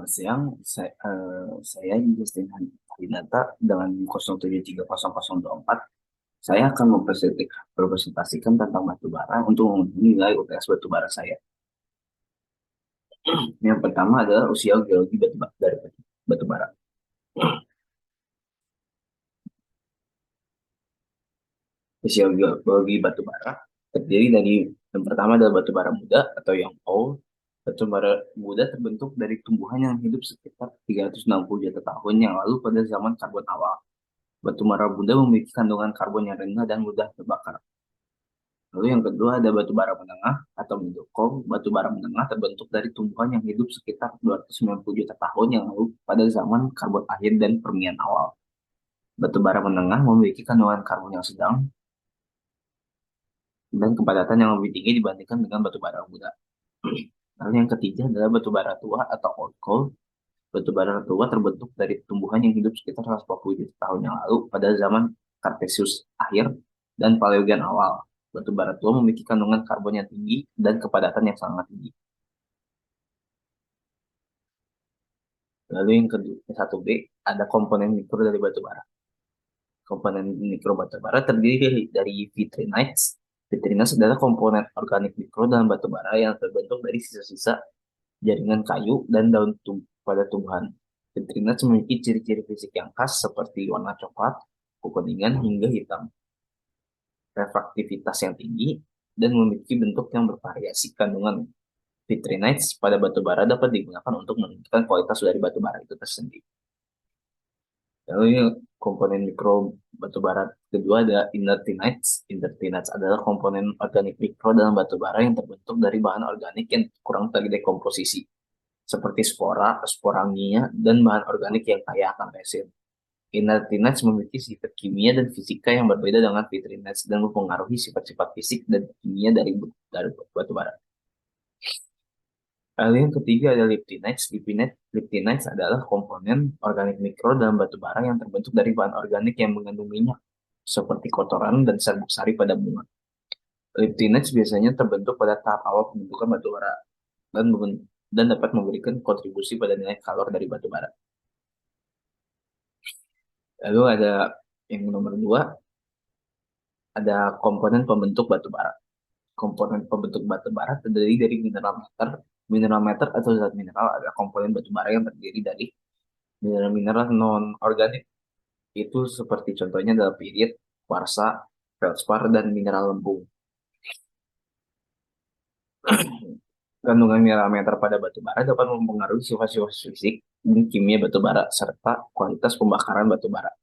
Siang, saya Justin Hadinata dengan 073024. Saya akan mempresentasikan tentang batu bara untuk memenuhi nilai UTS batu bara saya. Yang pertama adalah usia geologi dari batu bara. Usia geologi batu bara terdiri dari yang pertama adalah batu bara muda atau yang old. Batu bara muda terbentuk dari tumbuhan yang hidup sekitar 360 juta tahun yang lalu pada zaman karbon awal. Batu bara muda memiliki kandungan karbon yang rendah dan mudah terbakar. Lalu yang kedua ada batu bara menengah atau middle coal. Batu bara menengah terbentuk dari tumbuhan yang hidup sekitar 290 juta tahun yang lalu pada zaman karbon akhir dan Permian awal. Batu bara menengah memiliki kandungan karbon yang sedang dan kepadatan yang lebih tinggi dibandingkan dengan batu bara muda. Lalu yang ketiga adalah batu bara tua atau old coal. Batu bara tua terbentuk dari tumbuhan yang hidup sekitar 140 juta tahun yang lalu pada zaman Kartesius akhir dan Paleogen awal. Batu bara tua memiliki kandungan karbon yang tinggi dan kepadatan yang sangat tinggi. Lalu yang kedua, satu B, ada komponen mikro dari batu bara. Komponen mikro batu bara terdiri dari vitrinites. Vitrinites adalah komponen organik mikro dalam batu bara yang terbentuk dari sisa-sisa jaringan kayu dan daun pada tumbuhan. Vitrinites memiliki ciri-ciri fisik yang khas seperti warna coklat, kekuningan hingga hitam, refraktivitas yang tinggi, dan memiliki bentuk yang bervariasi. Kandungan vitrinites pada batu bara dapat digunakan untuk menentukan kualitas dari batu bara itu tersendiri. Lalu yang komponen mikro batu bara kedua ada inertinites. Inertinites adalah komponen organik mikro dalam batu bara yang terbentuk dari bahan organik yang kurang terdekomposisi, seperti spora, sporangia, dan bahan organik yang kaya akan resin. Inertinites memiliki sifat kimia dan fisika yang berbeda dengan vitrinites dan mempengaruhi sifat-sifat fisik dan kimia dari batu bara. Lalu yang ketiga ada liptinites. Liptinites adalah komponen organik mikro dalam batu bara yang terbentuk dari bahan organik yang mengandung minyak, seperti kotoran dan serbuk sari pada bunga. Liptinites biasanya terbentuk pada tahap awal pembentukan batu bara dan dapat memberikan kontribusi pada nilai kalor dari batu bara. Lalu ada yang nomor dua, ada komponen pembentuk batu bara. Komponen pembentuk batu bara terdiri dari mineral meter. Mineral meter atau zat mineral adalah komponen batu bara yang terdiri dari mineral-mineral non-organik. Itu seperti contohnya adalah pirit, kuarsa, feldspar, dan mineral lempung. Kandungan mineral meter pada batu bara dapat mempengaruhi sifat-sifat fisik dan kimia batu bara serta kualitas pembakaran batu bara.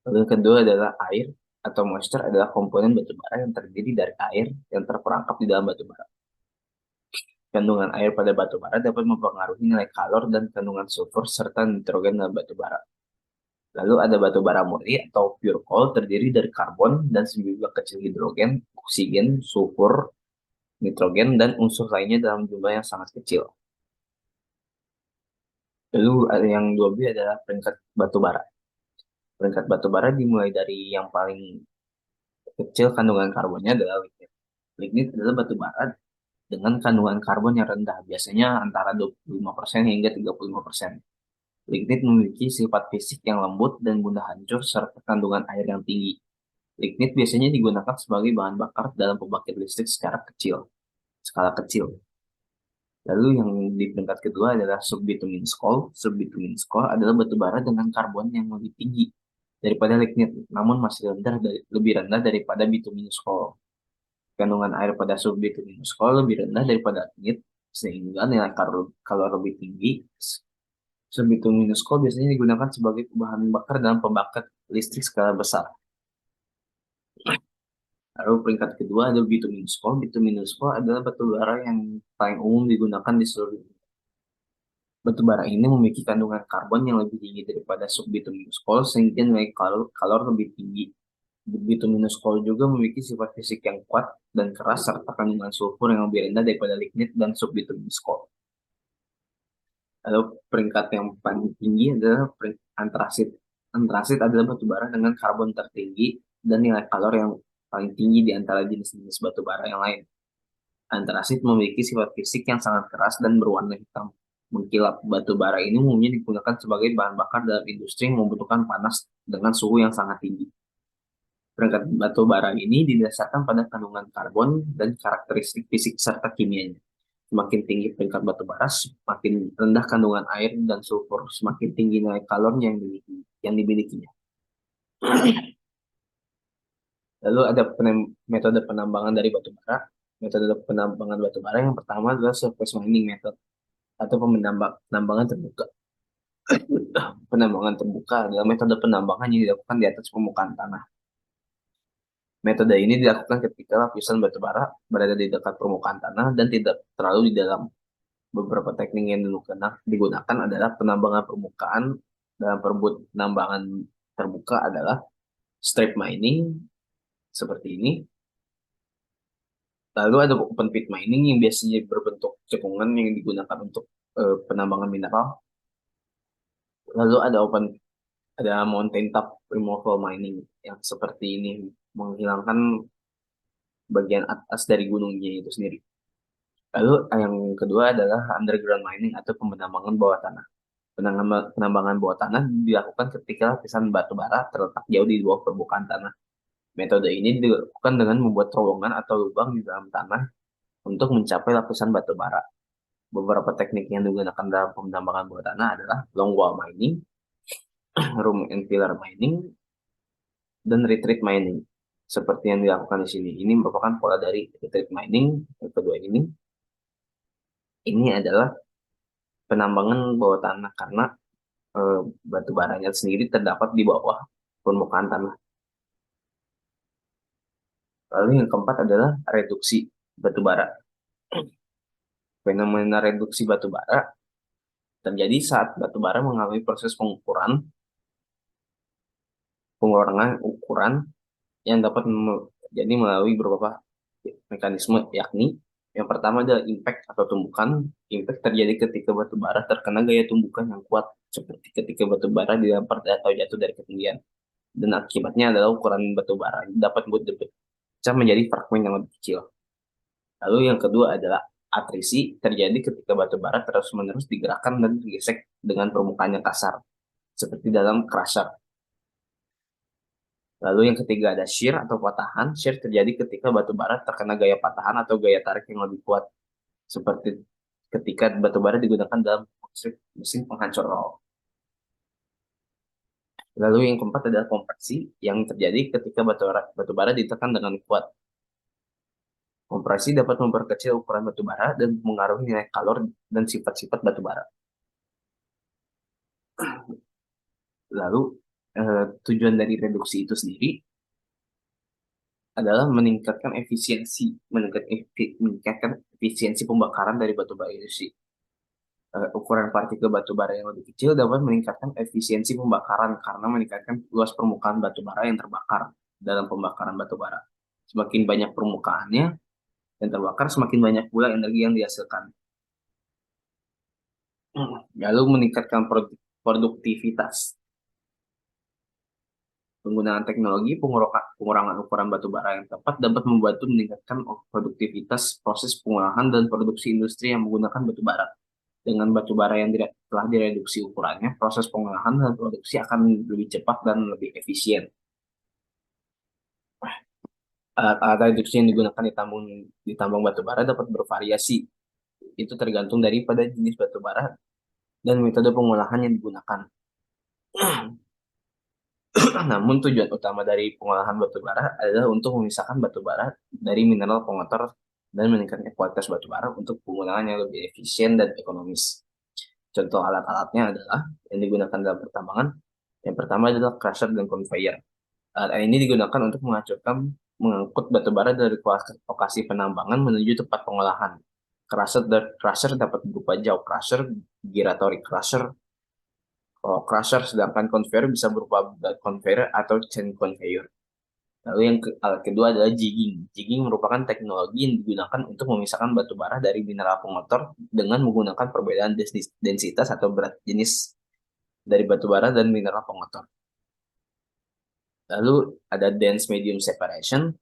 Lalu yang kedua adalah air atau moisture adalah komponen batu bara yang terdiri dari air yang terperangkap di dalam batu bara. Kandungan air pada batu bara dapat mempengaruhi nilai kalor dan kandungan sulfur serta nitrogen dalam batu bara. Lalu ada batu bara murni atau pure coal terdiri dari karbon dan sejumlah kecil hidrogen, oksigen, sulfur, nitrogen, dan unsur lainnya dalam jumlah yang sangat kecil. Lalu ada yang 2B adalah peringkat batu bara. Peringkat batu bara dimulai dari yang paling kecil kandungan karbonnya adalah lignit. Lignit adalah batu bara dengan kandungan karbon yang rendah, biasanya antara 25% hingga 35%. Lignit memiliki sifat fisik yang lembut dan mudah hancur serta kandungan air yang tinggi. Lignit biasanya digunakan sebagai bahan bakar dalam pembangkit listrik skala kecil. Lalu yang di peringkat kedua adalah subbituminous coal. Subbituminous coal adalah batu bara dengan karbon yang lebih tinggi daripada lignit, namun masih lebih rendah daripada bituminous coal. Kandungan air pada subbituminous coal lebih rendah daripada lignit, sehingga nilai kalor lebih tinggi. Subbituminous coal biasanya digunakan sebagai bahan bakar dalam pembangkit listrik skala besar. Lalu peringkat kedua ada bituminous coal. Bituminous coal adalah batu bara yang paling umum digunakan di seluruh dunia. Batu bara ini memiliki kandungan karbon yang lebih tinggi daripada subbituminous coal sehingga nilai kalor lebih tinggi. Bituminous coal juga memiliki sifat fisik yang kuat dan keras serta kandungan sulfur yang lebih rendah daripada lignit dan subbituminous coal. Lalu peringkat yang paling tinggi adalah antrasit. Antrasit adalah batu bara dengan karbon tertinggi dan nilai kalor yang paling tinggi di antara jenis-jenis batu bara yang lain. Antrasit memiliki sifat fisik yang sangat keras dan berwarna hitam. mengkilap batu bara ini umumnya digunakan sebagai bahan bakar dalam industri yang membutuhkan panas dengan suhu yang sangat tinggi. Perangkat batu bara ini didasarkan pada kandungan karbon dan karakteristik fisik serta kimianya. Semakin tinggi peringkat batu bara, semakin rendah kandungan air dan sulfur, semakin tinggi nilai kalor yang dimilikinya. Lalu ada metode penambangan dari batu bara. Metode penambangan batu bara yang pertama adalah surface mining method atau penambangan terbuka. Penambangan terbuka adalah metode penambangan yang dilakukan di atas permukaan tanah. Metode ini dilakukan ketika lapisan batu bara berada di dekat permukaan tanah dan tidak terlalu di dalam. Beberapa teknik yang digunakan adalah penambangan permukaan. Dalam penambangan terbuka adalah strip mining seperti ini. Lalu ada open pit mining yang biasanya berbentuk cekungan yang digunakan untuk penambangan mineral. Lalu ada mountain top removal mining yang seperti ini, menghilangkan bagian atas dari gunungnya itu sendiri. Lalu yang kedua adalah underground mining atau penambangan bawah tanah. Penambangan bawah tanah dilakukan ketika lapisan batu bara terletak jauh di bawah permukaan tanah. Metode ini dilakukan dengan membuat terowongan atau lubang di dalam tanah untuk mencapai lapisan batu bara. Beberapa teknik yang digunakan dalam penambangan bawah tanah adalah longwall mining, room and pillar mining, dan retreat mining. Seperti yang dilakukan di sini. Ini merupakan pola dari retreat mining. Yang kedua ini adalah penambangan bawah tanah karena batu baranya sendiri terdapat di bawah permukaan tanah. Lalu yang keempat adalah reduksi batu bara. Fenomena reduksi batu bara terjadi saat batu bara mengalami proses pengurangan ukuran yang dapat terjadi melalui beberapa mekanisme, yakni yang pertama adalah impact atau tumbukan. Impact terjadi ketika batu bara terkena gaya tumbukan yang kuat, seperti ketika batu bara dilempar atau jatuh dari ketinggian. Dan akibatnya adalah ukuran batu bara dapat pecah menjadi fragmen yang lebih kecil. Lalu yang kedua adalah atrisi, terjadi ketika batu bara terus-menerus digerakkan dan digesek dengan permukaan yang kasar, seperti dalam crusher. Lalu yang ketiga ada shear atau patahan. Shear terjadi ketika batu bara terkena gaya patahan atau gaya tarik yang lebih kuat, seperti ketika batu bara digunakan dalam mesin penghancur rol. Lalu yang keempat adalah kompresi, yang terjadi ketika batu bara ditekan dengan kuat. Kompresi dapat memperkecil ukuran batu bara dan mengaruhi nilai kalor dan sifat-sifat batu bara. Lalu tujuan dari reduksi itu sendiri adalah meningkatkan efisiensi pembakaran dari batu bara itu sih. Ukuran partikel batu bara yang lebih kecil dapat meningkatkan efisiensi pembakaran karena meningkatkan luas permukaan batu bara yang terbakar dalam pembakaran batu bara. Semakin banyak permukaannya yang terbakar, semakin banyak pula energi yang dihasilkan. Lalu meningkatkan produktivitas. Penggunaan teknologi pengurangan ukuran batu bara yang tepat dapat membantu meningkatkan produktivitas proses pengolahan dan produksi industri yang menggunakan batu bara. Dengan batu bara yang telah direduksi ukurannya, proses pengolahan dan produksi akan lebih cepat dan lebih efisien. Alat reduksi yang digunakan di tambang batu bara dapat bervariasi. Itu tergantung daripada jenis batu bara dan metode pengolahan yang digunakan. Namun tujuan utama dari pengolahan batu bara adalah untuk memisahkan batu bara dari mineral pengotor dan meningkatkan kualitas batu bara untuk penggunaan yang lebih efisien dan ekonomis. Contoh alat-alatnya adalah yang digunakan dalam pertambangan. Yang pertama adalah crusher dan conveyor. Alat ini digunakan untuk mengangkut batu bara dari lokasi penambangan menuju tempat pengolahan. Crusher dapat berupa jaw crusher, giratory crusher, crusher, sedangkan conveyor bisa berupa belt conveyor atau chain conveyor. Lalu alat kedua adalah jigging. Jigging merupakan teknologi yang digunakan untuk memisahkan batu bara dari mineral pengotor dengan menggunakan perbedaan densitas atau berat jenis dari batu bara dan mineral pengotor. Lalu ada dense medium separation.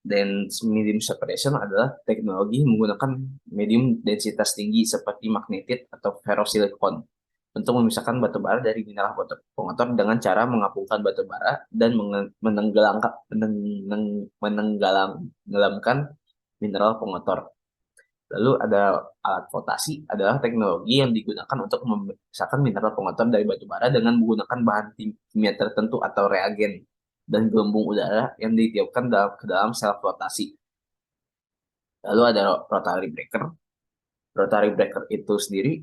Dan medium separation adalah teknologi menggunakan medium densitas tinggi seperti magnetit atau ferrosilikon untuk memisahkan batu bara dari mineral pengotor dengan cara mengapungkan batu bara dan menenggelamkan mineral pengotor. Lalu ada alat flotasi adalah teknologi yang digunakan untuk memisahkan mineral pengotor dari batu bara dengan menggunakan bahan kimia tertentu atau reagen dan gelembung udara yang ditiupkan ke dalam sel flotasi. Lalu ada rotary breaker. Rotary breaker itu sendiri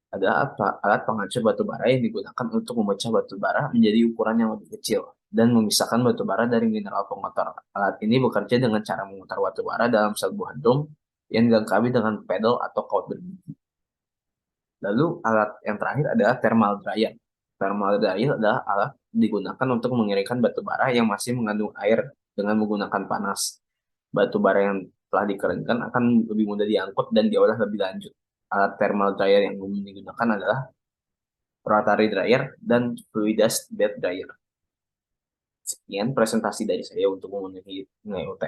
adalah alat penghancur batu bara yang digunakan untuk memecah batu bara menjadi ukuran yang lebih kecil dan memisahkan batu bara dari mineral pengotor. Alat ini bekerja dengan cara memutar batu bara dalam sel buah drum yang dilengkapi dengan pedal atau kaut berbiji. Lalu alat yang terakhir adalah thermal dryer. Thermal dryer adalah alat digunakan untuk mengeringkan batu bara yang masih mengandung air dengan menggunakan panas. Batu bara yang telah dikeringkan akan lebih mudah diangkut dan diolah lebih lanjut. Alat thermal dryer yang umum digunakan adalah rotary dryer dan fluidized bed dryer. Sekian presentasi dari saya untuk memenuhi nilai UTS.